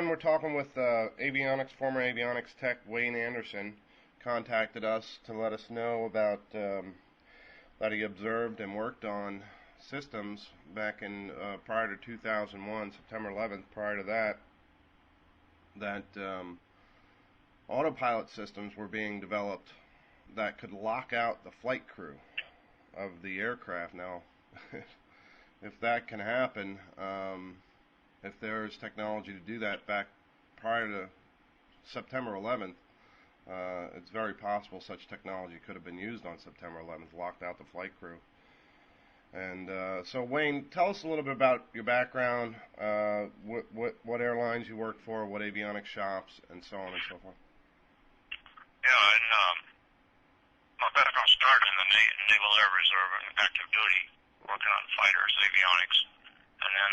we're talking with former avionics tech Wayne Anderson. Contacted us to let us know about that he observed and worked on systems back in prior to 2001, September 11th. Prior to that autopilot systems were being developed that could lock out the flight crew of the aircraft. Now, if that can happen, if there's technology to do that back prior to September 11th, it's very possible such technology could have been used on September 11th, locked out the flight crew. And so, Wayne, tell us a little bit about your background, what airlines you worked for, what avionics shops, and so on and so forth. Yeah, and my background started in the Naval Air Reserve in active duty, working on fighters, avionics. And then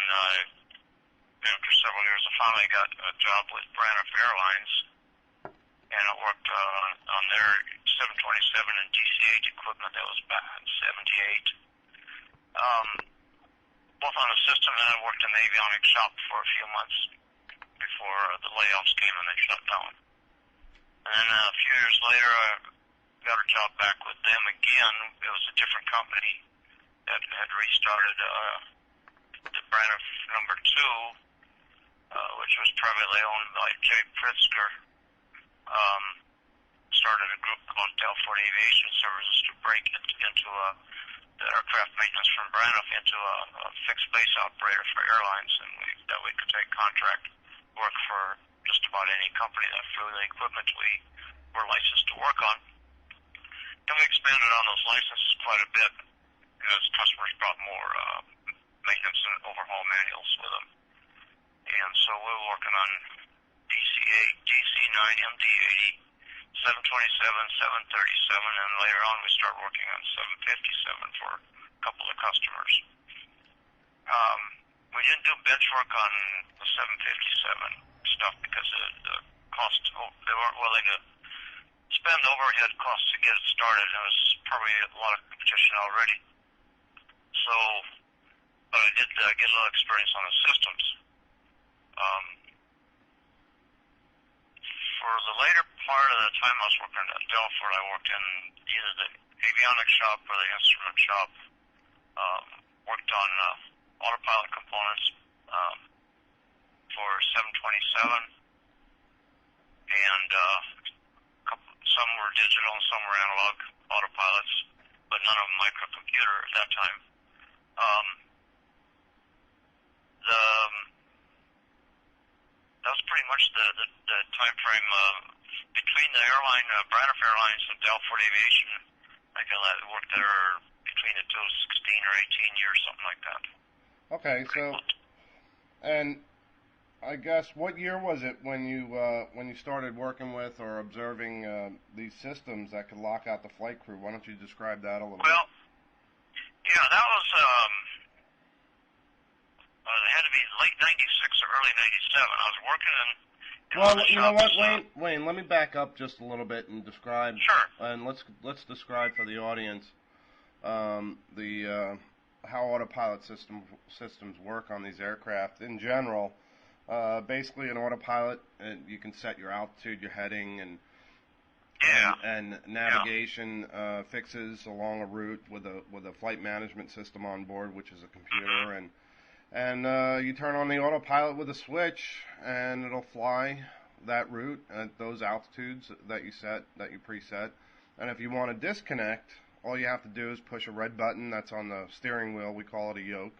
after several years, I finally got a job with Braniff Airlines, and I worked on their 727 and DC-8 equipment. That was back in 78. Both on the system, and I worked in the avionics shop for a few months before the layoffs came and they shut down. And then a few years later, I got a job back with them again. It was a different company that had restarted the Braniff number 2, which was privately owned by Jay Pritzker. Started a group called Delford Aviation Services to break into the aircraft maintenance from Braniff into a fixed base operator for airlines, and that we could take contract work for just about any company that flew the equipment we were licensed to work on. And we expanded on those licenses quite a bit as customers brought more maintenance and overhaul manuals with them. And so we were working on DC-8, DC-9, MD-80, 727, 737, and later on we started working on 757 for a couple of customers. We didn't do bench work on the 757 stuff because of the cost. They weren't willing to spend overhead costs to get it started. There was probably a lot of competition already. So, but I did get a little experience on the systems. For the later part of the time I was working at Delford, I worked in either the avionics shop or the instrument shop. Worked on autopilot components for 727, and some were digital and some were analog autopilots, but none of them microcomputer at that time. That was pretty much the time frame between the airline, Braniff Airlines and Delford Aviation. I worked there between the two, 16 or 18 years, something like that. Okay, so, and I guess what year was it when you started working with or observing these systems that could lock out the flight crew? Why don't you describe that a little bit? Well, yeah, that was it had to be late 96 or early 97. I was working in well, you know what, Wayne, let me back up just a little bit and describe. Sure. And let's describe for the audience how autopilot systems work on these aircraft in general. Basically, an autopilot, you can set your altitude, your heading, and navigation fixes along a route with a flight management system on board, which is a computer, and you turn on the autopilot with a switch, and it'll fly that route at those altitudes that you preset. And if you want to disconnect, all you have to do is push a red button that's on the steering wheel. We call it a yoke.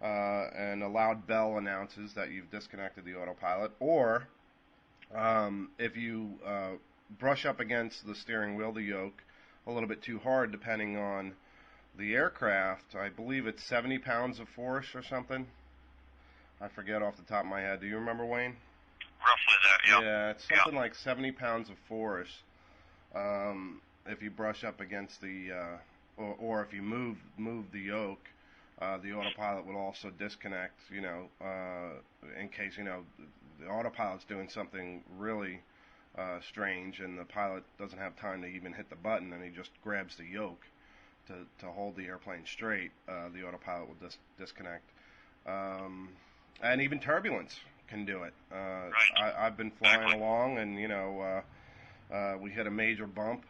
And a loud bell announces that you've disconnected the autopilot. Or if you brush up against the steering wheel, the yoke, a little bit too hard, depending on the aircraft, I believe it's 70 pounds of force or something. I forget off the top of my head. Do you remember, Wayne? Roughly that, yeah. Yeah, it's something like 70 pounds of force. If you brush up against the, or if you move the yoke, the autopilot will also disconnect, in case, the autopilot's doing something really strange and the pilot doesn't have time to even hit the button, and he just grabs the yoke to hold the airplane straight. The autopilot will disconnect. And even turbulence. can do it. Right. I've been flying along, and we hit a major bump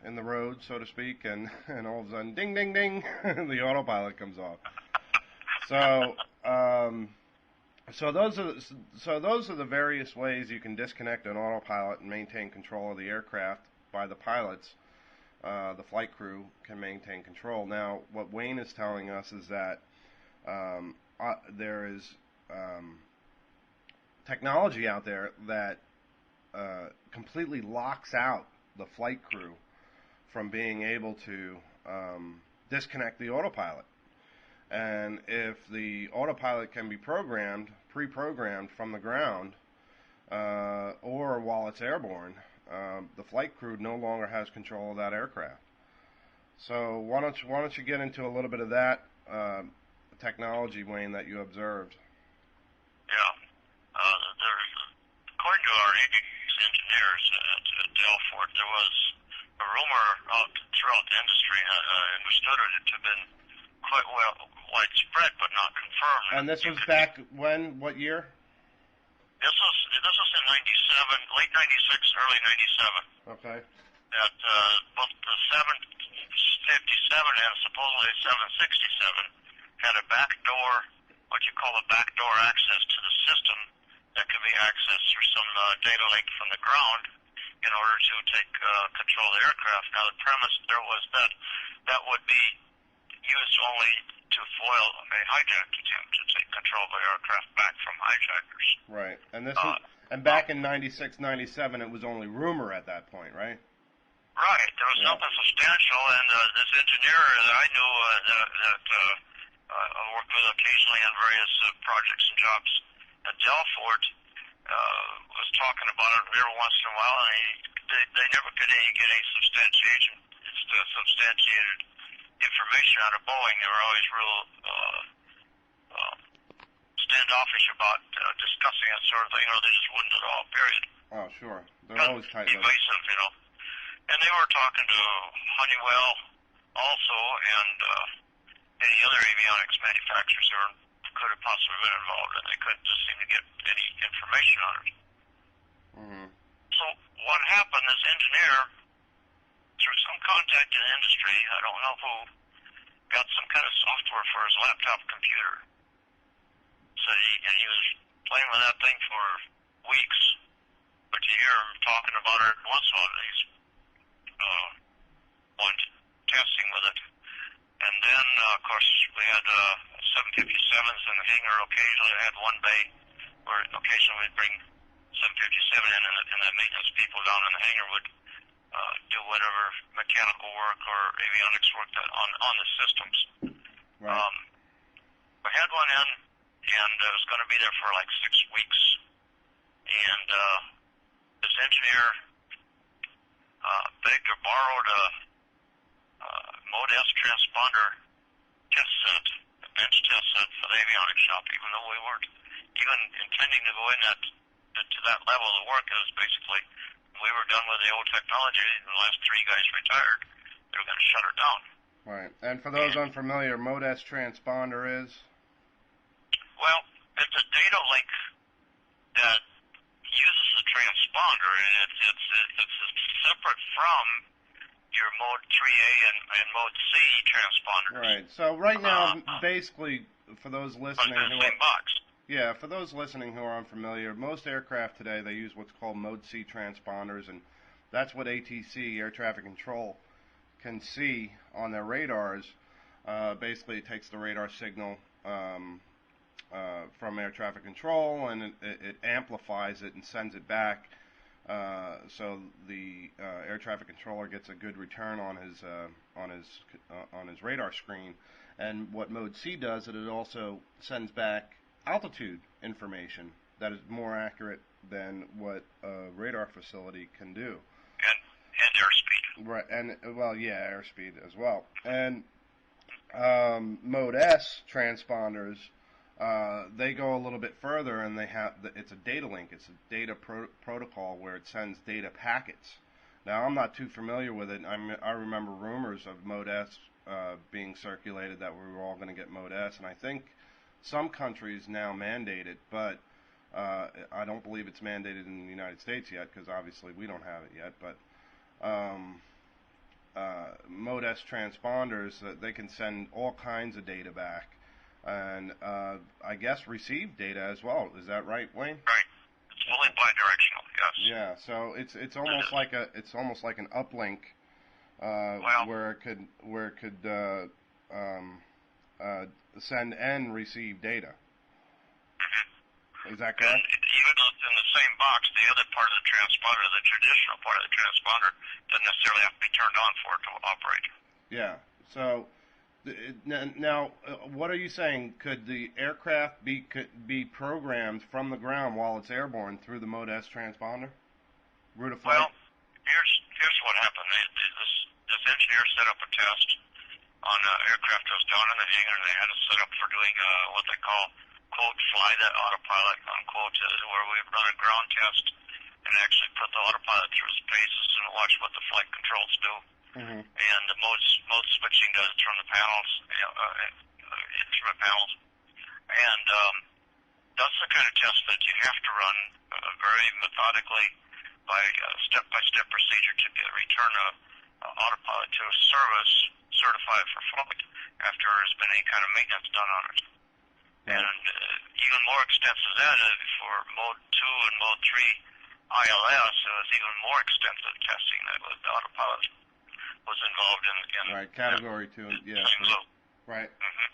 in the road, so to speak, and all of a sudden, ding, ding, ding, the autopilot comes off. So, so those are the various ways you can disconnect an autopilot and maintain control of the aircraft by the pilots. The flight crew can maintain control. Now, what Wayne is telling us is that there is technology out there that completely locks out the flight crew from being able to disconnect the autopilot. And if the autopilot can be pre-programmed from the ground, or while it's airborne, the flight crew no longer has control of that aircraft. So why don't you get into a little bit of that technology, Wayne, that you observed? Yeah. There's, according to our avionics engineers at Delfort, there was a rumor out throughout the industry, understood it to have been quite widespread, but not confirmed. And this was back when? What year? This was in '97, late '96, early '97. Okay. That both the 757 and supposedly 767 had a backdoor, what you call a backdoor access to the system that could be accessed through some data link from the ground in order to take control of the aircraft. Now the premise there was that that would be used only to foil a hijack attempt to take control of the aircraft back from hijackers. Right. And this was, and back in '96, '97, it was only rumor at that point, right? Right. There was nothing substantial, and this engineer that I knew I worked with occasionally on various projects and jobs at Delfort was talking about it every once in a while, and they never could get any substantiated information out of Boeing. They were always real standoffish about discussing that sort of thing, or they just wouldn't at all, period. Oh, sure. They're always tight-lipped. Evasive, you know. And they were talking to Honeywell also, and any other avionics manufacturers who could have possibly been involved, and they couldn't just seem to get any information on it. Mm-hmm. So what happened, this engineer, through some contact in the industry, I don't know who, got some kind of software for his laptop computer. So he was playing with that thing for weeks, but you hear him talking about it once in a while. He's testing with it. And then, of course, we had 757s in the hangar occasionally. I had one bay where occasionally we'd bring 757 in, and the maintenance people down in the hangar would do whatever mechanical work or avionics work on the systems. Right. We had one in, and it was going to be there for like 6 weeks. And this engineer begged or borrowed a Mode S transponder test set, a bench test set for the avionics shop, even though we weren't even intending to go in to that level of work. It was basically, we were done with the old technology, and the last 3 guys retired. They were going to shut her down. Right. And for those unfamiliar, Mode S transponder is? Well, it's a data link that uses a transponder, and it's separate from your Mode 3A and Mode C transponders. Right. So right now, basically, for those listening who same box. Yeah, for those listening who are unfamiliar, most aircraft today, they use what's called Mode C transponders, and that's what ATC, Air Traffic Control, can see on their radars. Basically, it takes the radar signal from air traffic control, and it amplifies it and sends it back, so the air traffic controller gets a good return on his radar screen. And what Mode C does is it also sends back altitude information that is more accurate than what a radar facility can do. And airspeed. Right, and well, yeah, airspeed as well. And Mode S transponders, they go a little bit further, and it's a data link. It's a data protocol where it sends data packets. Now, I'm not too familiar with it. I remember rumors of Mode S being circulated that we were all going to get Mode S, and I think some countries now mandate it, but I don't believe it's mandated in the United States yet, because obviously we don't have it yet. But Mode S transponders, they can send all kinds of data back, and I guess receive data as well. Is that right, Wayne? Right. It's fully bidirectional. Yes. Yeah. So it's almost like an uplink, where it could send and receive data. Is that correct? And even in the same box, the other part of the transponder, the traditional part of the transponder, doesn't necessarily have to be turned on for it to operate. Yeah. So now, what are you saying? Could the aircraft be programmed from the ground while it's airborne through the Mode S transponder? Route of flight? Well, here's what happened. This engineer set up a test on an aircraft that was down in the hangar, and they had it set up for doing what they call, quote, fly that autopilot, unquote, where we run a ground test and actually put the autopilot through its paces and watch what the flight controls do. Mm-hmm. And the mode switching does it from the panels, instrument panels. And that's the kind of test that you have to run very methodically by step-by-step procedure to return a autopilot to a service certified for flight after there's been any kind of maintenance done on it. Right. And even more extensive than that, for Mode 2 and Mode 3 ILS, it was even more extensive testing that the autopilot was involved in. Right, Category 2, yeah. Right. Mm-hmm.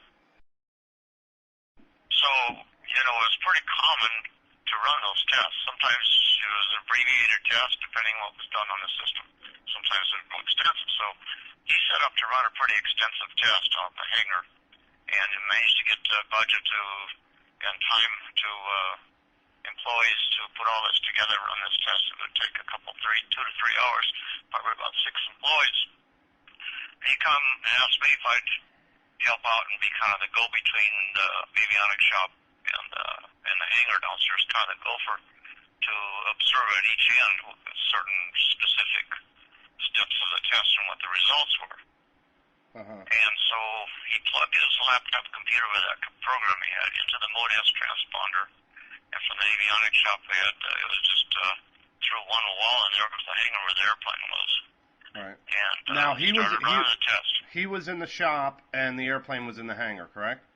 So, it's pretty common to run those tests. Sometimes it was an abbreviated test, depending on what was done on the system. Sometimes it was more extensive. So he set up to run a pretty extensive test on the hangar, and managed to get budget and time to employees to put all this together and run this test. It would take 2 to 3 hours, probably about 6 employees. He come and asked me if I'd help out and be kind of the go-between the avionics shop and the hangar downstairs, kind of the gopher, to observe at each end certain specific steps of the test and what the results were. Uh-huh. And so he plugged his laptop computer with that program he had into the Mode S transponder, and from the avionics shop we had, it was just through one wall, and there was the hangar where the airplane was. Right. And now he started running the test. He was in the shop, and the airplane was in the hangar, correct?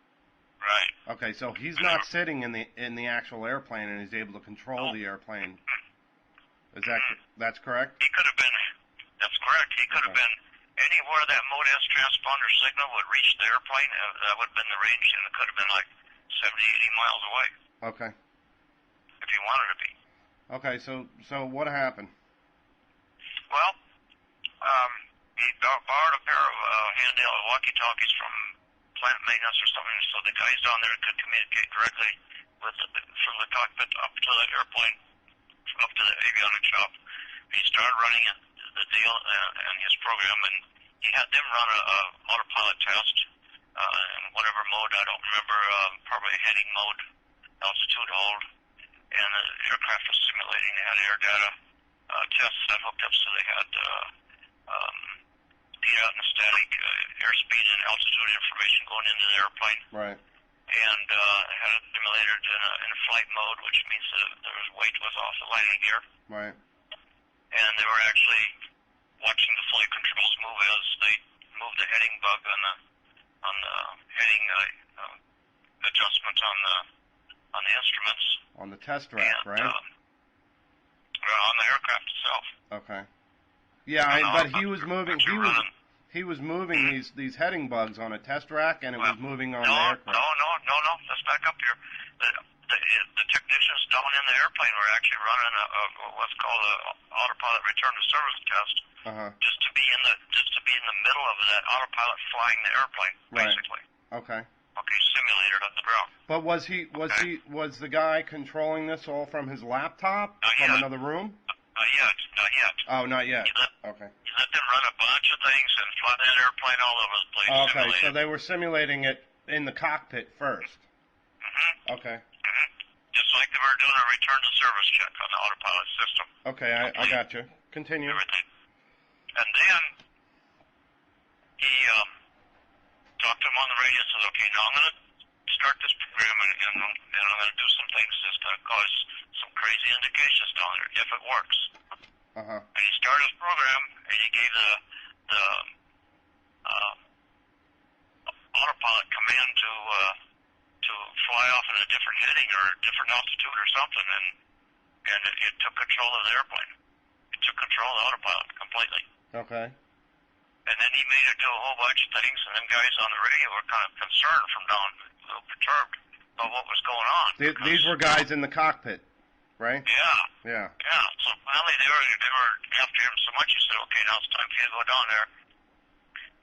Right. Okay, so he's not sitting in the actual airplane, and he's able to control the airplane. Is that's correct? He could have been. That's correct. He could have been anywhere that Mode S transponder signal would reach the airplane. That would have been the range, and it could have been like 70, 80 miles away. Okay. If he wanted to be. Okay, so what happened? Well, he borrowed a pair of handheld walkie-talkies from plant maintenance or something, so the guys down there could communicate directly from the cockpit up to the airplane, up to the avionics shop. He started running the deal and his program, and he had them run a autopilot test in whatever mode, I don't remember, probably heading mode, altitude hold, and the aircraft was simulating. They had air data tests that hooked up, so they had static airspeed and altitude information going into the airplane. Right. And had it simulated in a flight mode, which means that weight was off the landing gear. Right. And they were actually watching the flight controls move as they moved the heading bug on the heading adjustment on the instruments. On the test rack, and, right? On the aircraft itself. Okay. Yeah, but he was moving. He was moving these heading bugs on a test rack, and it was moving on the aircraft. No. Let's back up here. The technicians down in the airplane were actually running what's called a autopilot return to service test, just to be in the middle of that autopilot flying the airplane, basically. Okay. Okay, simulated on the ground. But was the guy controlling this all from his laptop from another room? Not yet. Oh, not yet. Okay. You let them run a bunch of things and fly that airplane all over the place. Okay, so they were simulating it in the cockpit first. Mm-hmm. Okay. Mm-hmm. Just like they were doing a return to service check on the autopilot system. Okay, I got you. Continue. Everything. And then he talked to him on the radio and said, okay, now I'm going to start this program, and I'm going to do some things that's going to cause some crazy indications down there if it works. And he started his program, and he gave the autopilot command to fly off in a different heading or a different altitude or something, and it took control of the airplane. It took control of the autopilot completely. Okay. And then he made it do a whole bunch of things, and them guys on the radio were kind of concerned from down, a little perturbed about what was going on. These were guys in the cockpit, right? Yeah. So finally they were after him so much, he said, okay, now it's time for you to go down there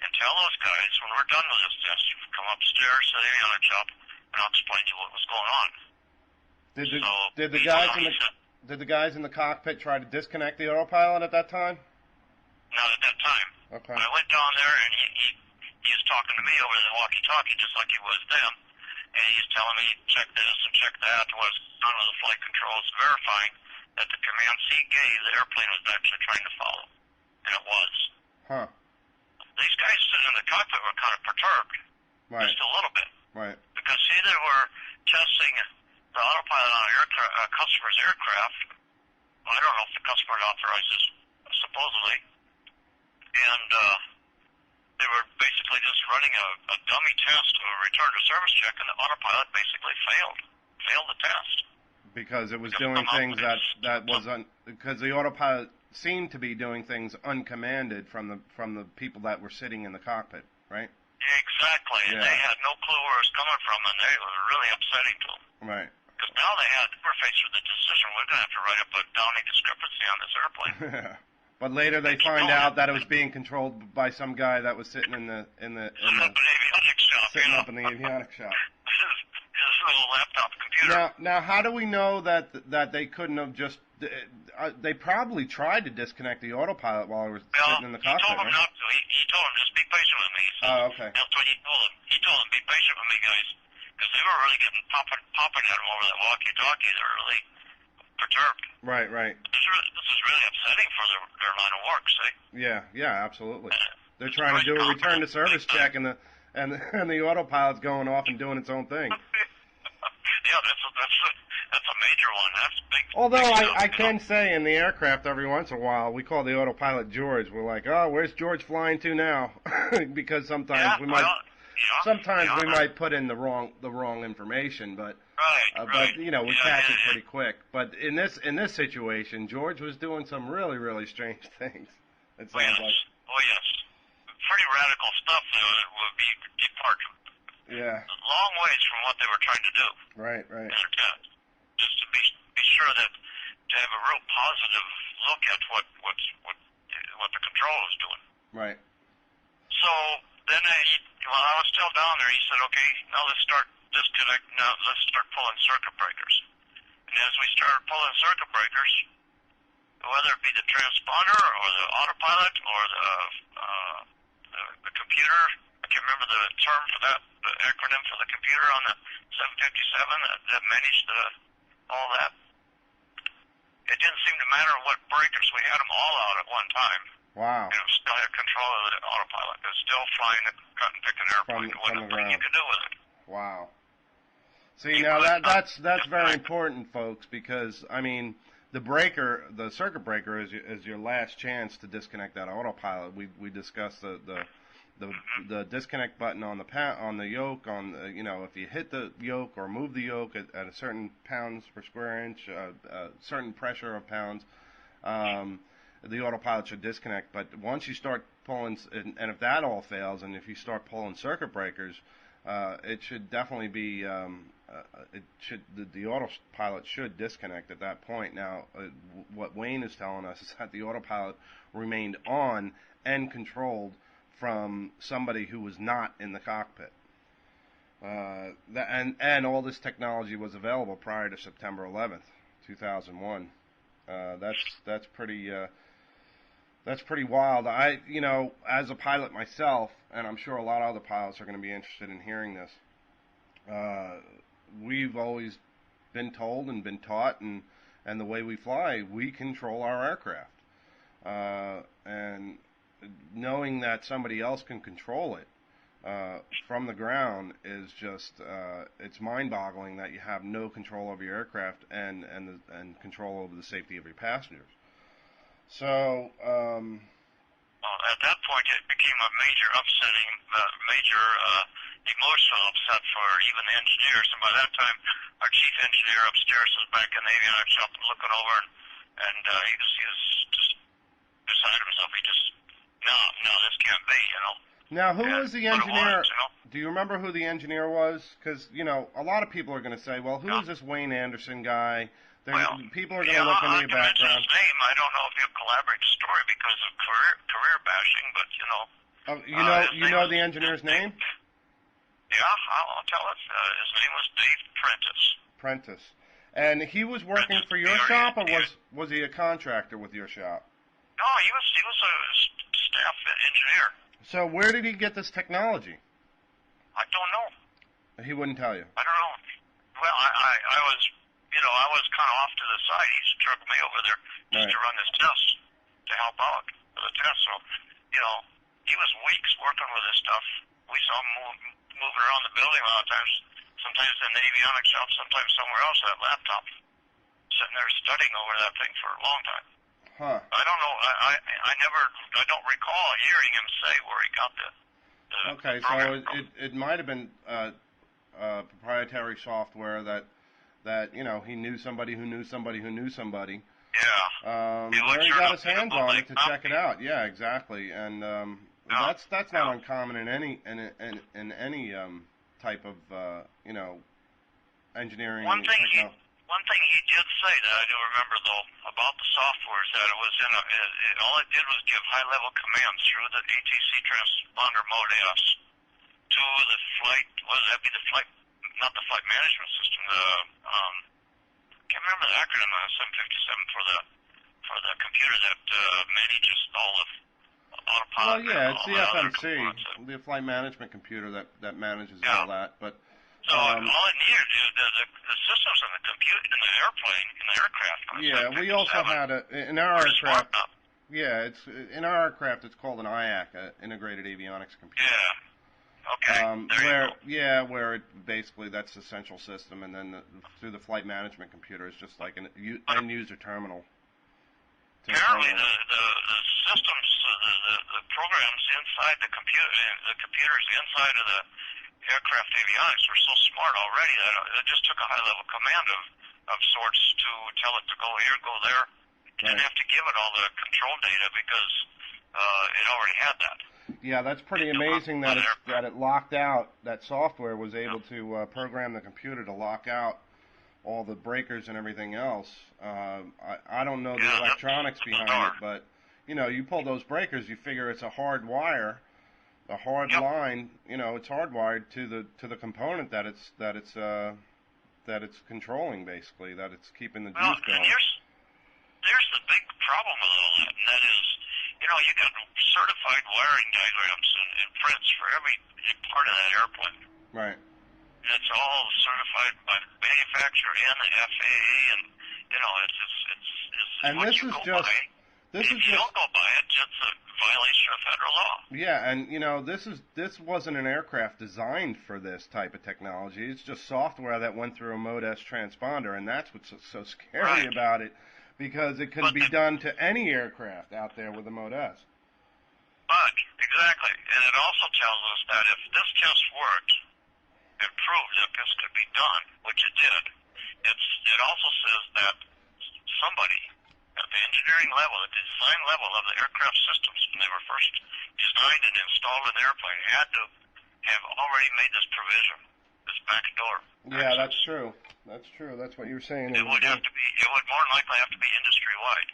and tell those guys, when we're done with this test, you come upstairs to the avionics shop, and I'll explain to you what was going on. Did the guys in the cockpit try to disconnect the autopilot at that time? Not at that time. Okay. I went down there, and he was talking to me over the walkie-talkie just like he was them, and he's telling me, check this and check that, was done with the flight controls, verifying that the commands he gave, the airplane was actually trying to follow. And it was. Huh. These guys sitting in the cockpit were kind of perturbed. Right. Just a little bit. Right. Because, see, they were testing the autopilot on a customer's aircraft. Well, I don't know if the customer authorized this, supposedly. And they were basically just running a dummy test of a return to service check, and the autopilot basically failed the test. Because it was doing things because the autopilot seemed to be doing things uncommanded from the people that were sitting in the cockpit, right? Exactly. Yeah. And they had no clue where it was coming from, and they were really upsetting to them. Right. Because now they were faced with the decision, we're going to have to write up a Downing discrepancy on this airplane. But later they find out that it was being controlled by some guy that was sitting in the avionics shop. Sitting up in the avionics shop. His little laptop computer. Now, how do we know that they couldn't have just? They probably tried to disconnect the autopilot while he was sitting in the cockpit. He told him not to. He told him just be patient with me. He said, okay. That's what he told him. He told him be patient with me, guys, because they were really getting popping at him over that walkie-talkie. They were really perturbed. Right. This is really upsetting for their line of work. See? Yeah, absolutely. They're trying to do a return to service check, and the autopilot's going off and doing its own thing. Yeah, that's a major one. That's big. Although I can say in the aircraft every once in a while we call the autopilot George. We're like, oh, where's George flying to now? Because sometimes we might put in the wrong information, but we catch it pretty quick. But in this situation, George was doing some really, really strange things. It sounds like. Oh yes, pretty radical stuff that would be departure. Yeah. Long ways from what they were trying to do. Right. In their test. Just to be sure that to have a real positive look at what the control is doing. Right. So then while I was still down there, he said, okay, now let's start pulling circuit breakers. And as we started pulling circuit breakers, whether it be the transponder or the autopilot or the computer, I can't remember the term for that, the acronym for the computer on the 757 that managed all that. It didn't seem to matter what breakers. We had them all out at one time. Wow. Still had control of the autopilot. It was still flying the cut-and-picking airplane. There wasn't nothing you could do with it. Wow. See, now that's very important, folks, because, I mean, the circuit breaker is your last chance to disconnect that autopilot. We discussed the disconnect button on the yoke, if you hit the yoke or move the yoke at a certain pounds per square inch, certain pressure of pounds, the autopilot should disconnect. But once you start pulling, and if that all fails, and if you start pulling circuit breakers, it should definitely be the autopilot should disconnect at that point. Now, what Wayne is telling us is that the autopilot remained on and controlled from somebody who was not in the cockpit. And all this technology was available prior to September 11th, 2001. That's pretty wild. As a pilot myself, and I'm sure a lot of other pilots are going to be interested in hearing this, we've always been told and been taught, and the way we fly, we control our aircraft. And knowing that somebody else can control it from the ground is just it's mind-boggling that you have no control over your aircraft and control over the safety of your passengers. So at that point, it became a major upsetting, major emotional upset for even the engineers. And by that time, our chief engineer upstairs was back in the avionics shop looking over, and he was just beside himself. He just, no, this can't be, you know. Now, who was the engineer? Was, you know? Do you remember who the engineer was? Because, you know, a lot of people are going to say, well, who is this Wayne Anderson guy? People are going to look into your background. His name. I don't know if he'll collaborate the story because of career bashing, but, you know. You know the engineer's name? Yeah, I'll tell it. His name was Dave Prentice. Prentice. And he was working for your shop, or was he a contractor with your shop? No, he was a staff engineer. So where did he get this technology? I don't know. He wouldn't tell you. I don't know. Well, I was kind of off to the side. He struck me over there just to run this test to help out for the test. So, you know, he was weeks working with this stuff. We saw him moving around the building a lot of times. Sometimes in the avionics shop, sometimes somewhere else. That laptop, sitting there studying over that thing for a long time. Huh. I don't know. I don't recall hearing him say where he got the okay, so it might have been proprietary software that you know he knew somebody who knew somebody who knew somebody. Yeah. Where he got his hands on it to check it out. Yeah, exactly. And that's not uncommon in any type of you know engineering. One thing he did say that I do remember though about the software is that it was all it did was give high-level commands through the ATC transponder mode S to the flight. Not the flight management system. Can't remember the acronym of 757 for the computer that manages all the autopilot. Well, yeah, it's the FMC, the flight management computer that manages all that, but. So all it needed is the systems in the computer in the airplane, in the aircraft. Yeah, we also had in our aircraft. Yeah, in our aircraft. It's called an IAC, integrated avionics computer. Yeah. Okay. Where it basically that's the central system, and then through the flight management computer is just like an end user terminal. Apparently, the systems, the programs inside the computers inside of the aircraft avionics were so smart already that it just took a high-level command of sorts to tell it to go here, go there. You didn't have to give it all the control data because it already had that. Yeah, that's pretty amazing that it locked out. That software was able to program the computer to lock out all the breakers and everything else. I don't know the electronics behind it, but you know, you pull those breakers, you figure it's a hard wire. A hard line, you know, it's hardwired to the component that it's controlling, basically, that it's keeping the juice going. And there's the big problem with all that, and that is, you know, you got certified wiring diagrams and prints for every part of that airplane. Right. And it's all certified by the manufacturer and the FAA, and you know, it's what you go by. If you don't go by it, it's a violation of federal law. Yeah, and you know, this wasn't an aircraft designed for this type of technology. It's just software that went through a Mode S transponder, and that's what's so scary about it, because it could be done to any aircraft out there with a Mode S. But exactly, and it also tells us that if this test worked and proved that this could be done, which it did, it also says that somebody at the engineering level, the design level of the aircraft systems, when they were first designed and installed in the airplane, had to have already made this provision, this back door. Yeah, that's true. That's true. That's what you were saying. It would have to be. It would more than likely have to be industry wide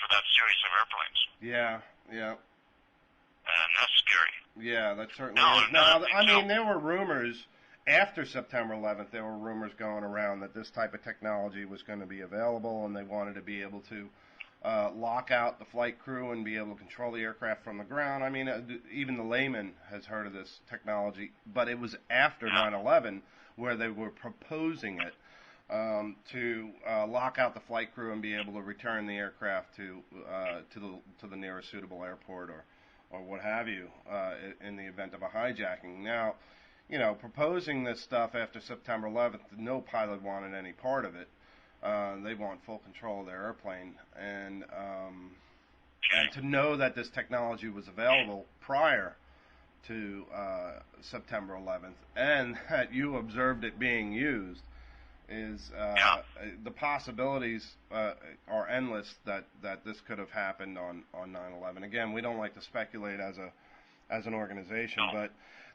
for that series of airplanes. Yeah. And that's scary. Yeah, that certainly is. Now, I mean, there were rumors. After September 11th, there were rumors going around that this type of technology was going to be available, and they wanted to be able to lock out the flight crew and be able to control the aircraft from the ground. I mean, even the layman has heard of this technology, but it was after 9/11 where they were proposing it to lock out the flight crew and be able to return the aircraft to the nearest suitable airport or what have you, in the event of a hijacking. Now, proposing this stuff after September 11th, no pilot wanted any part of it. They want full control of their airplane, and to know that this technology was available prior to September 11th, and that you observed it being used, is the possibilities are endless that this could have happened on 9/11. Again, we don't like to speculate as an organization, but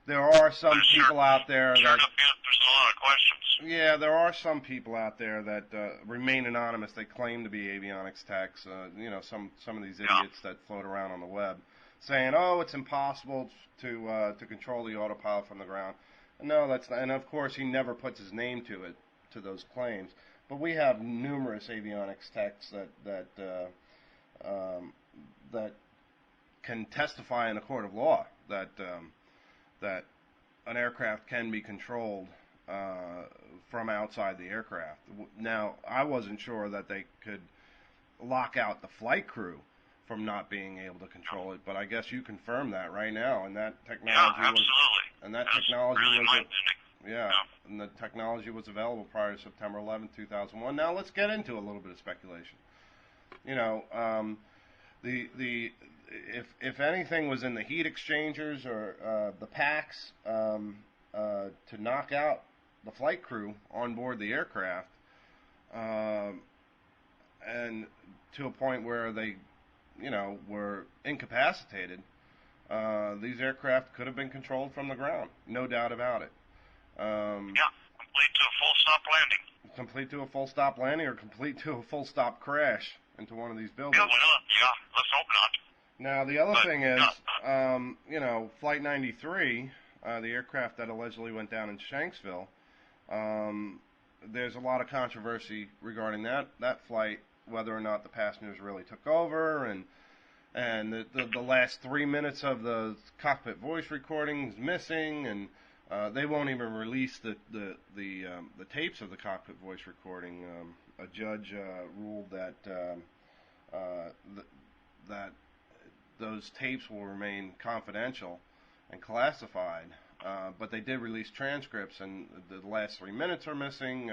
there are some people out there that there's a lot of questions. Yeah, there are some people out there that remain anonymous. They claim to be avionics techs. Some of these idiots that float around on the web, saying, "Oh, it's impossible to control the autopilot from the ground." No, that's not. And of course, he never puts his name to those claims. But we have numerous avionics techs that can testify in a court of law that an aircraft can be controlled from outside the aircraft. Now, I wasn't sure that they could lock out the flight crew from not being able to control it, but I guess you confirmed that right now, and that technology and the technology was available prior to September 11, 2001. Now let's get into a little bit of speculation. If anything was in the heat exchangers or the packs to knock out the flight crew on board the aircraft, and to a point where they, were incapacitated, these aircraft could have been controlled from the ground, no doubt about it. Complete to a full stop landing. Complete to a full stop landing, or complete to a full stop crash into one of these buildings. Let's hope not. Now, the other thing is, Flight 93, the aircraft that allegedly went down in Shanksville, there's a lot of controversy regarding that flight, whether or not the passengers really took over, and the last 3 minutes of the cockpit voice recording is missing, and they won't even release the tapes of the cockpit voice recording. A judge ruled that that those tapes will remain confidential and classified, but they did release transcripts, and the last 3 minutes are missing.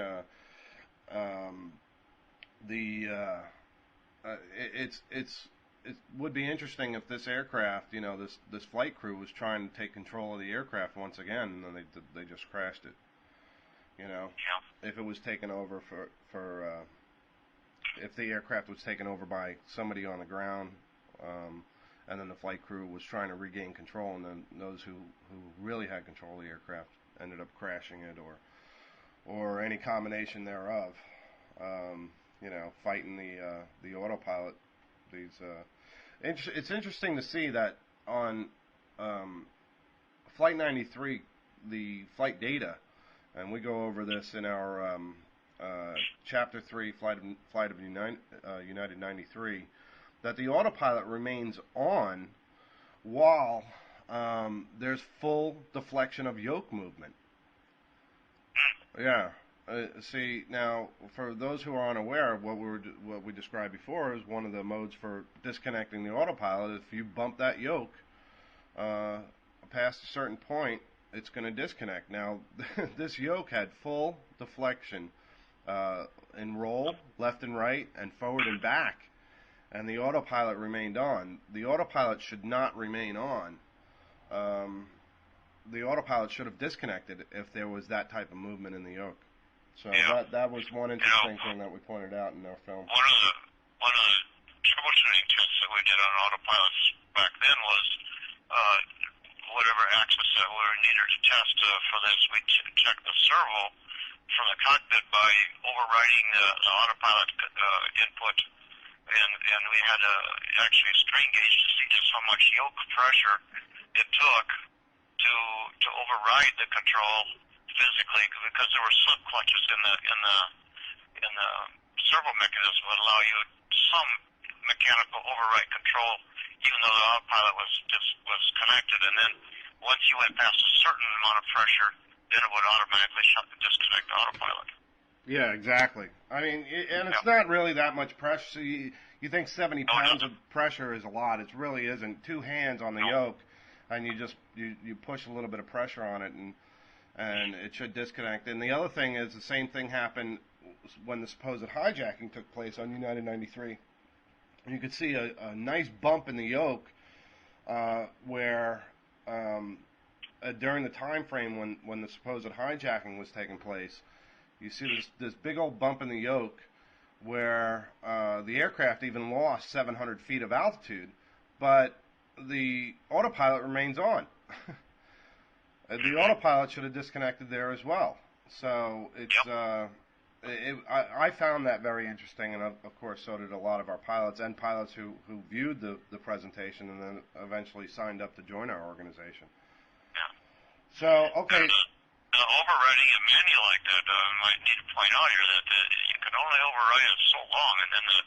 It would be interesting if this aircraft, this flight crew was trying to take control of the aircraft once again, and then they just crashed it. If it was taken over if the aircraft was taken over by somebody on the ground, and then the flight crew was trying to regain control, and then those who really had control of the aircraft ended up crashing it, or any combination thereof. Fighting the autopilot. It's interesting to see that on Flight 93, the flight data, and we go over this in our Chapter 3, Flight of United 93, that the autopilot remains on while there's full deflection of yoke movement. Yeah. See, now, for those who are unaware, what we described before is one of the modes for disconnecting the autopilot. If you bump that yoke past a certain point, it's going to disconnect. Now, this yoke had full deflection in roll, left and right, and forward and back, and the autopilot remained on. The autopilot should not remain on. The autopilot should have disconnected if there was that type of movement in the yoke. So that was one interesting thing that we pointed out in our film. One of the troubleshooting tests that we did on autopilots back then was whatever axis that we needed to test for this, we checked the servo from the cockpit by overriding the autopilot input, and we had actually a strain gauge to see just how much yoke pressure it took to override the control physically, because there were slip clutches in the servo mechanism that allow you some mechanical override control, even though the autopilot was connected. And then once you went past a certain amount of pressure, then it would automatically disconnect the autopilot. Yeah, exactly. I mean, and it's not really that much pressure. So you think 70 pounds of pressure is a lot. It really isn't. Two hands on the yoke, and you push a little bit of pressure on it, and it should disconnect. And the other thing is the same thing happened when the supposed hijacking took place on United 93. You could see a nice bump in the yoke where during the time frame when the supposed hijacking was taking place, you see this big old bump in the yoke where the aircraft even lost 700 feet of altitude, but the autopilot remains on. The autopilot should have disconnected there as well. So I found that very interesting, and of course so did a lot of our pilots and pilots who viewed the presentation and then eventually signed up to join our organization. Yeah. So, okay. Overriding a manual like that, I might need to point out here that you can only override it so long, and then the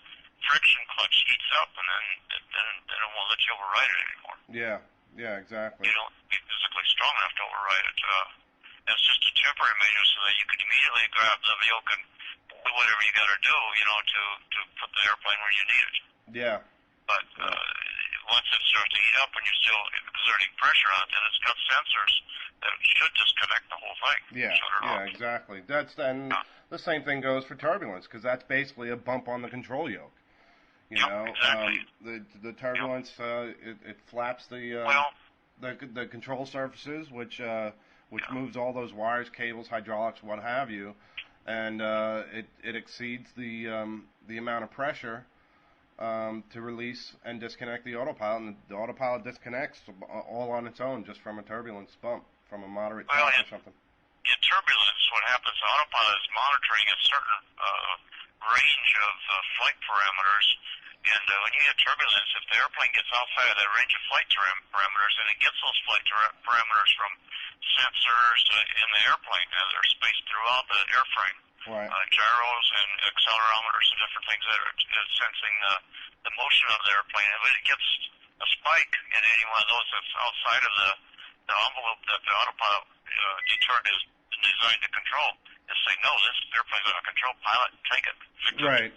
friction clutch heats up, and then it won't let you override it anymore. Yeah, exactly. You don't be physically strong enough to override it. That's just a temporary manual so that you can immediately grab the yoke and do whatever you got to do, to put the airplane where you need it. Yeah. But once it starts to heat up and you're still exerting pressure on it, then it's got sensors that should disconnect the whole thing. Yeah, exactly. And the same thing goes for turbulence, because that's basically a bump on the control yoke. You know, exactly. The turbulence it flaps the control surfaces, which moves all those wires, cables, hydraulics, what have you, and it exceeds the amount of pressure to release and disconnect the autopilot, and the autopilot disconnects all on its own just from a turbulence bump, from a moderate thrust or something. In turbulence, what happens, the autopilot is monitoring a certain range of flight parameters, and when you get turbulence, if the airplane gets outside of that range of flight parameters, and it gets those flight parameters from sensors in the airplane, and they're spaced throughout the airframe. Right. Gyros and accelerometers and different things that are sensing the motion of the airplane. If it gets a spike in any one of those that's outside of the envelope that the autopilot deterrent is designed to control, just say, no, this airplane's out of control, pilot, take it. Right.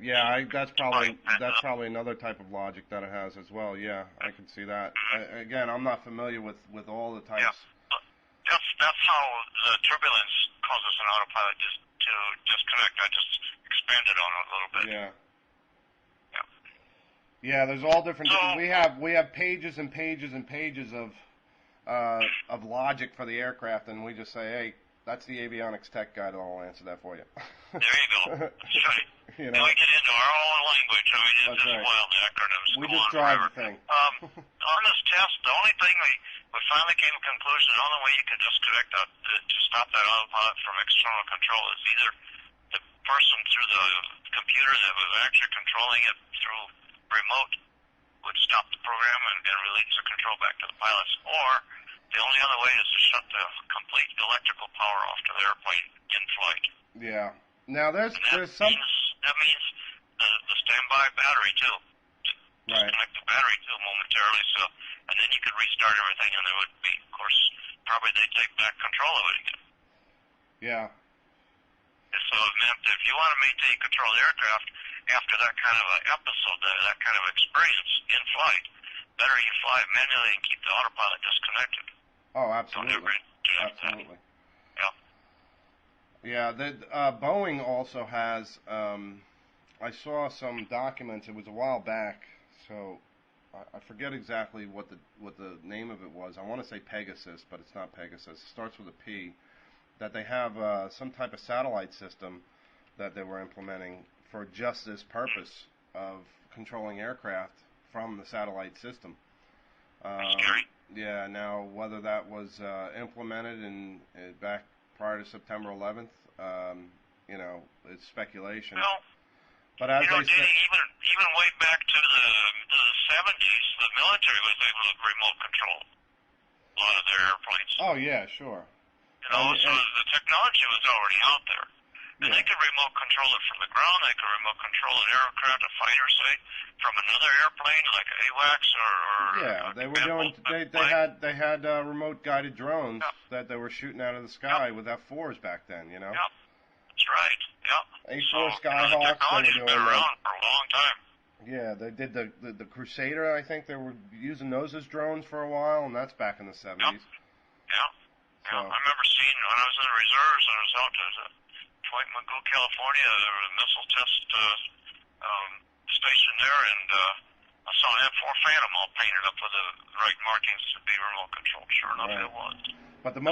Yeah, that's probably another type of logic that it has as well. Yeah, I can see that. Again, I'm not familiar with all the types. Yeah. That's how the turbulence causes an autopilot to disconnect. I just expanded on it a little bit. Yeah, there's all different. So, we have pages and pages and pages of logic for the aircraft, and we just say, hey, that's the avionics tech guy that'll answer that for you. There you go. That's right. We get into our own language. I mean, it's just wild acronyms. We just drive the thing. On this test, the only thing we finally came to a conclusion, the only way you can disconnect to stop that autopilot from external control is either the person through the computer that was actually controlling it through remote would stop the program and release the control back to the pilots, or the only other way is to shut the complete electrical power off to the airplane in flight. Yeah. Now there's some. That means the standby battery too. Disconnect the battery too momentarily, and then you could restart everything, and there would be, of course, probably they take back control of it again. Yeah. So it meant if you want to maintain control of the aircraft after that kind of an episode, that kind of experience in flight, better you fly manually and keep the autopilot disconnected. Oh, absolutely. Absolutely. Yeah, Boeing also has. I saw some documents. It was a while back, so I forget exactly what the name of it was. I want to say Pegasus, but it's not Pegasus. It starts with a P. That they have some type of satellite system that they were implementing for just this purpose of controlling aircraft from the satellite system. Yeah. Now, whether that was implemented back prior to September 11th, it's speculation. Well, but as they say, even way back to the 70s, the military was able to remote control a lot of their airplanes. Oh yeah, sure. So the technology was already out there. And they could remote control it from the ground. They could remote control an aircraft, a fighter, say, from another airplane like AWACS or they were doing. They had remote guided drones that they were shooting out of the sky with F4s back then. Yep. That's right. Yep. A4 So, Skyhawks, the technology's they were been doing around for a long time. Yeah, they did the Crusader. I think they were using those as drones for a while, and that's back in the 70s. Yep. Yeah. So. Yeah. I remember seeing when I was in the reserves, I was out at Point Mugu, California. There was a missile test station there, and I saw an F4 Phantom all painted up with the right markings to be remote controlled. Sure enough, it was. But the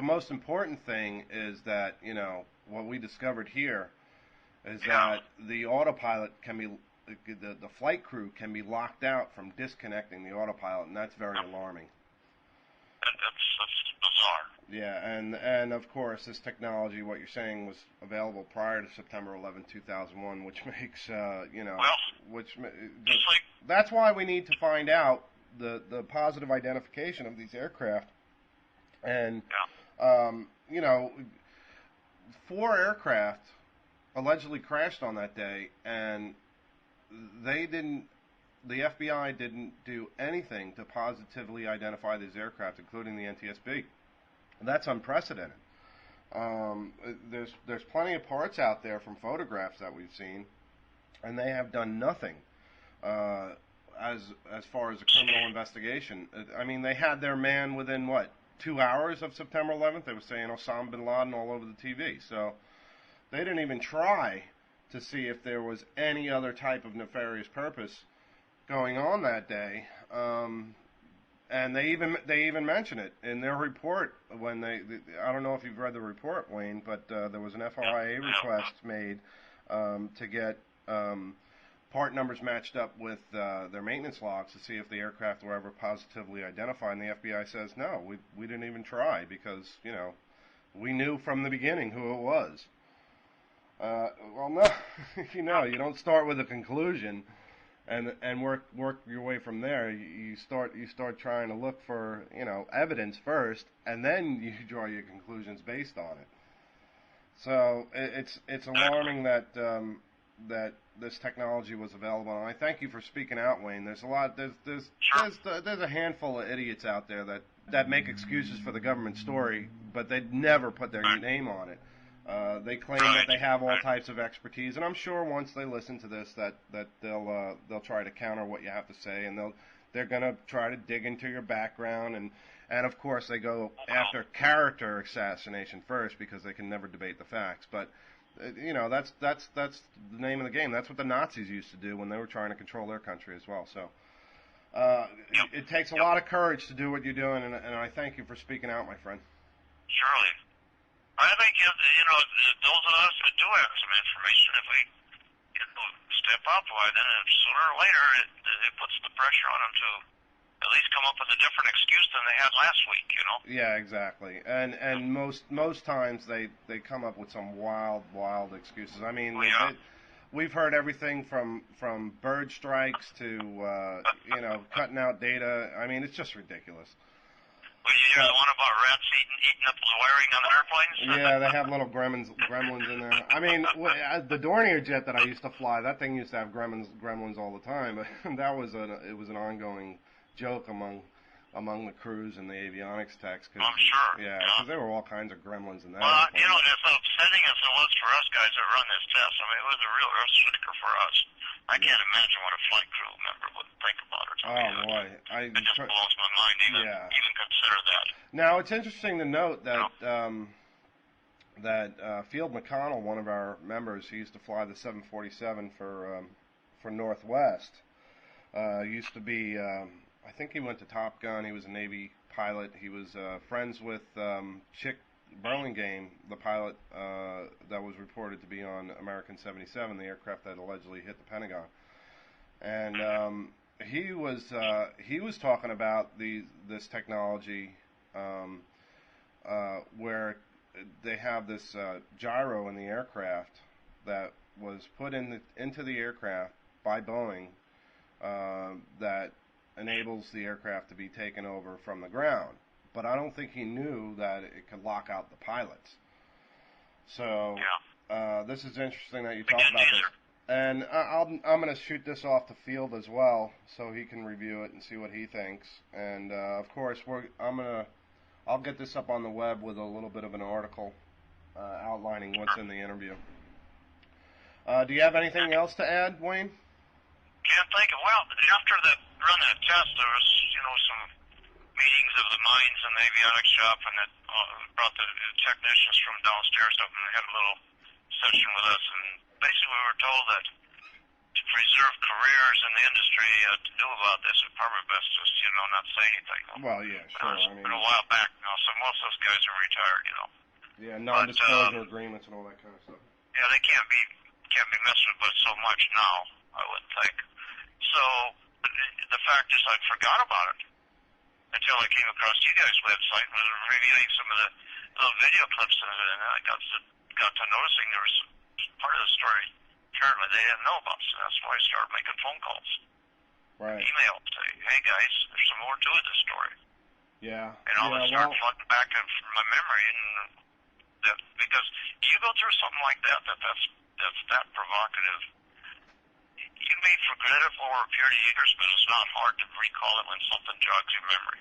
most important thing is that, you know, what we discovered here is that the autopilot can be, the flight crew can be locked out from disconnecting the autopilot, and that's very alarming. That's bizarre. Yeah, and of course, this technology, what you're saying, was available prior to September 11, 2001, which makes, that's why we need to find out the positive identification of these aircraft. And, you know, 4 aircraft allegedly crashed on that day, and the FBI didn't do anything to positively identify these aircraft, including the NTSB. And that's unprecedented. There's plenty of parts out there from photographs that we've seen, and they have done nothing as far as a criminal investigation. I mean, they had their man within, 2 hours of September 11th? They were saying Osama bin Laden all over the TV. So they didn't even try to see if there was any other type of nefarious purpose going on that day. And they even mention it in their report when I don't know if you've read the report, Wayne, but there was an FOIA request made to get part numbers matched up with their maintenance logs to see if the aircraft were ever positively identified, and the FBI says no, we didn't even try because, you know, we knew from the beginning who it was. Well, no, you know, you don't start with a conclusion and work your way from there. You start trying to look for, you know, evidence first, and then you draw your conclusions based on it. So it's alarming that that this technology was available, and I thank you for speaking out, Wayne. There's a handful of idiots out there that make excuses for the government story, but they'd never put their name on it. They claim that they have all types of expertise, and I'm sure once they listen to this that they'll try to counter what you have to say, and they're going to try to dig into your background, and of course they go after character assassination first because they can never debate the facts. But you know, that's the name of the game. That's what the Nazis used to do when they were trying to control their country as well. So it takes a lot of courage to do what you're doing, and I thank you for speaking out, my friend. Surely. I think, you know, those of us that do have some information, if we step up, then sooner or later it puts the pressure on them to at least come up with a different excuse than they had last week, you know? Yeah, exactly. And most times they come up with some wild excuses. I mean, we've heard everything from bird strikes to, you know, cutting out data. I mean, it's just ridiculous. Well, you hear the one about rats eating up the wiring on the airplanes? Yeah, they have little gremlins in there. I mean, the Dornier jet that I used to fly, that thing used to have gremlins all the time. But it was an ongoing joke among the crews and the avionics techs. I'm sure. Yeah, because there were all kinds of gremlins in that. Well, you know, as upsetting as it was for us guys that run this test, I mean, it was a real earth-shaker for us. I can't imagine what a flight crew member would think about it. Oh, boy. It just blows my mind even consider that. Now, it's interesting to note that Field McConnell, one of our members, he used to fly the 747 for Northwest, used to be, I think he went to Top Gun. He was a Navy pilot. He was friends with Chick Burlingame, the pilot that was reported to be on American 77, the aircraft that allegedly hit the Pentagon. And he was talking about this technology where they have this gyro in the aircraft that was put into the aircraft by Boeing that enables the aircraft to be taken over from the ground. But I don't think he knew that it could lock out the pilots. So this is interesting that you talk about this. And I'm going to shoot this off the field as well, so he can review it and see what he thinks. And of course, I'll get this up on the web with a little bit of an article outlining what's in the interview. Do you have anything else to add, Wayne? Can't think of. Well, after the run that test, there was, some meetings of the mines and the avionics shop, and that brought the technicians from downstairs up and had a little session with us. And basically, we were told that to preserve careers in the industry, to do about this, it's probably best just, not say anything. Well, yeah, sure. It's been a while back now, so most of those guys are retired, Yeah, non-disclosure agreements and all that kind of stuff. Yeah, they can't be messed with but so much now, I would think. So the fact is, I forgot about it until I came across you guys' website and was reviewing some of the little video clips of it, and I got to noticing there was part of the story apparently they didn't know about, so that's why I started making phone calls. Right. Email say, hey guys, there's some more to it, this story. Yeah. And all that started flooding back in from my memory, and that because you go through something like that's that provocative. You may forget it for a period of years, but it's not hard to recall it when something jogs your memory.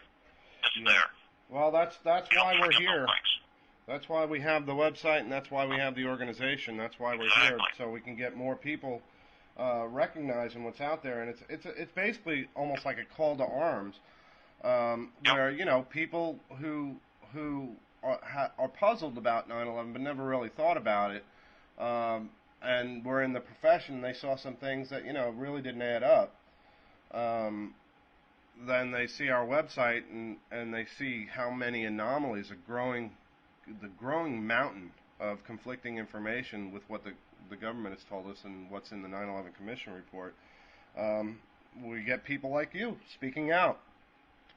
It's there. Well, that's why we're here. That's why we have the website, and that's why we have the organization. That's why we're here, so we can get more people recognizing what's out there. And it's basically almost like a call to arms, where people who are puzzled about 9/11 but never really thought about it, and were in the profession. They saw some things that really didn't add up. Then they see our website and they see how many anomalies are growing. The growing mountain of conflicting information with what the government has told us and what's in the 9/11 Commission report. We get people like you speaking out,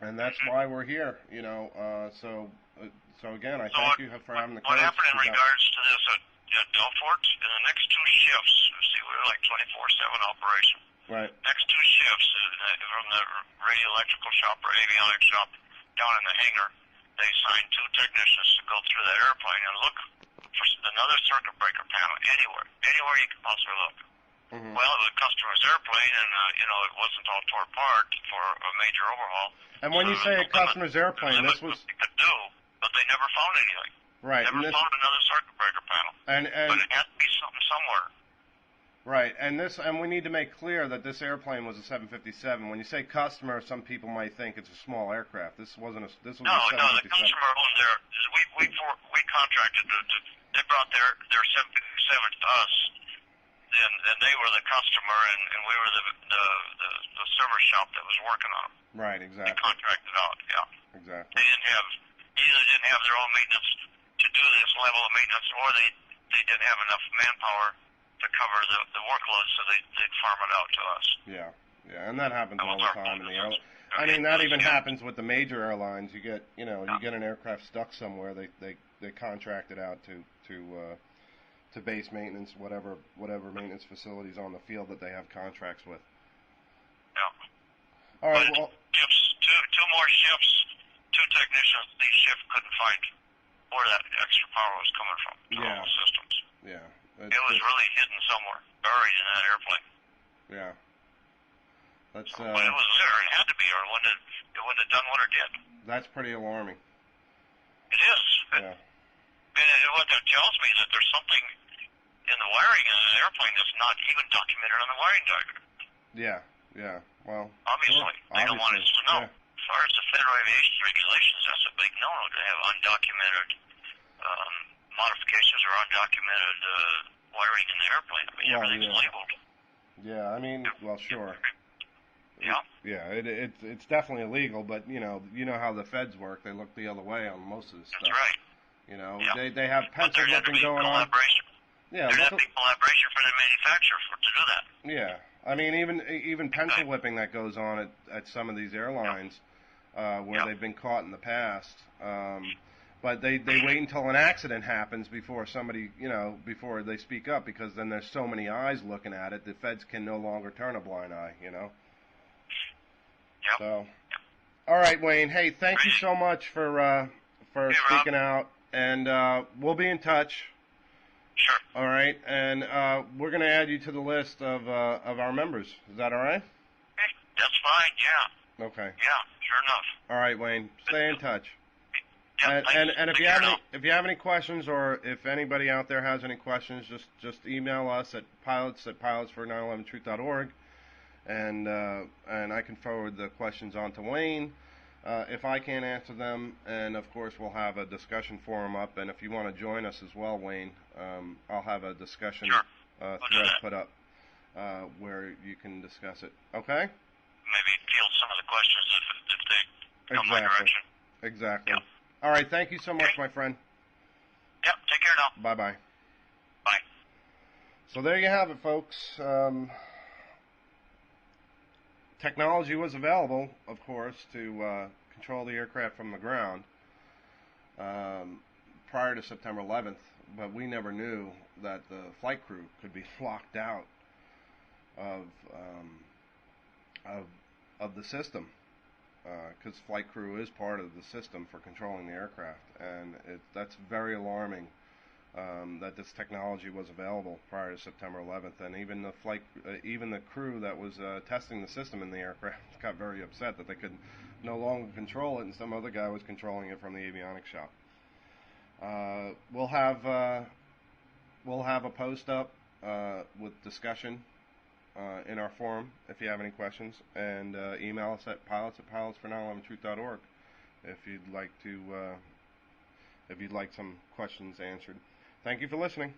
and that's why we're here. So again, I thank you for having the courage. What happened in regards to this at Delfort in the next two shifts? See, we're like 24/7 operation. Right. Next two shifts from the radio electrical shop or avionics shop down in the hangar. They assigned two technicians to go through that airplane and look for another circuit breaker panel anywhere you can possibly look. Mm-hmm. Well, it was a customer's airplane, and it wasn't all tore apart for a major overhaul. And when you say a customer's airplane, this was they could do, but they never found anything. Right. Never found another circuit breaker panel. But it had to be something somewhere. Right, and we need to make clear that this airplane was a 757. When you say customer, some people might think it's a small aircraft. This was a 757. No, the customer owned their. We contracted. They brought their 757 to us, and they were the customer, and we were the service shop that was working on them. Right, exactly. They contracted out. Yeah. Exactly. They didn't have their own maintenance to do this level of maintenance, or they didn't have enough manpower to cover the workload, so they'd farm it out to us. Yeah, and that happens all the time in the airline. I mean, that even happens with the major airlines. You get, you get an aircraft stuck somewhere. They contract it out to base maintenance, whatever maintenance facilities on the field that they have contracts with. Yeah. All right. Well, two more shifts, two technicians. Each shift couldn't find where that extra power was coming from. All the systems. Yeah. It was really hidden somewhere, buried in that airplane. Yeah. But it was there. It had to be, or it wouldn't have done what it did. That's pretty alarming. It is. Yeah. And what that tells me is that there's something in the wiring in an airplane that's not even documented on the wiring diagram. Yeah. Well, obviously, they don't want us to know. Yeah. As far as the Federal Aviation regulations, that's a big no-no to have undocumented modifications or undocumented wiring in the airplane. I mean, everything's labeled. Yeah, I mean, well, sure. Yeah. Yeah, it's definitely illegal, but you know how the feds work. They look the other way on most of this stuff. That's right. They have pencil whipping going on. Yeah, there'd have to be collaboration for the manufacturer to do that. Yeah, I mean, even pencil whipping that goes on at some of these airlines where they've been caught in the past. But they wait until an accident happens before somebody, before they speak up, because then there's so many eyes looking at it, the feds can no longer turn a blind eye, Yep. So, all right, Wayne. Hey, thank you so much for speaking out, and we'll be in touch. Sure. All right, and we're going to add you to the list of our members. Is that all right? That's fine. Yeah. Okay. Yeah. Sure enough. All right, Wayne. Stay in touch. Yeah, And if you have any questions, or if anybody out there has any questions, just email us at pilots@pilots911truth.org, and I can forward the questions on to Wayne. If I can't answer them, and of course we'll have a discussion forum up, and if you want to join us as well, Wayne, I'll have a discussion thread put up where you can discuss it. Okay? Maybe field some of the questions if they come my direction. Exactly. Yep. All right, thank you so much, my friend. Yep, take care now. Bye-bye. Bye. So there you have it, folks. Technology was available, of course, to control the aircraft from the ground prior to September 11th, but we never knew that the flight crew could be locked out of the system, because flight crew is part of the system for controlling the aircraft, and that's very alarming. That this technology was available prior to September 11th, and even the crew that was testing the system in the aircraft got very upset that they could no longer control it, and some other guy was controlling it from the avionics shop. We'll have a post up with discussion in our forum if you have any questions, and email us at pilots@pilots911truth.org if you'd like some questions answered. Thank you for listening.